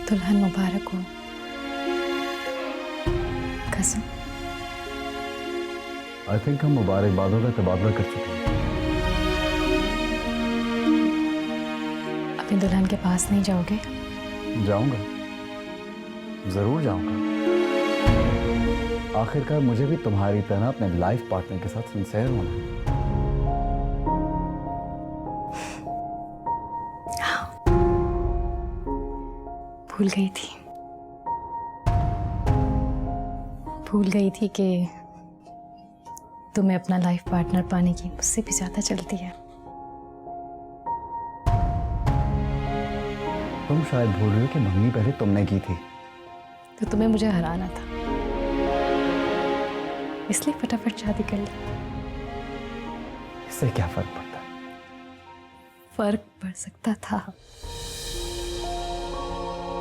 दुल्हन मुबारक हो। कसम। आई थिंक हम मुबारकबादों का तबादला कर चुके हैं। अपनी दुल्हन के पास नहीं जाओगे? जाऊंगा, जरूर जाऊंगा। आखिरकार मुझे भी तुम्हारी तरह अपने लाइफ पार्टनर के साथ सिंसेयर होना है। भूल गई थी, भूल गई थी कि तुम्हें अपना लाइफ पार्टनर पाने की मुझसे भी ज्यादा चलती है। तुम शायद भूल रही हो कि मम्मी पहले तुमने की थी। तो तुम्हें मुझे हराना था, इसलिए फटाफट शादी कर ली। इससे क्या फर्क पड़ता है? फर्क पड़ सकता था।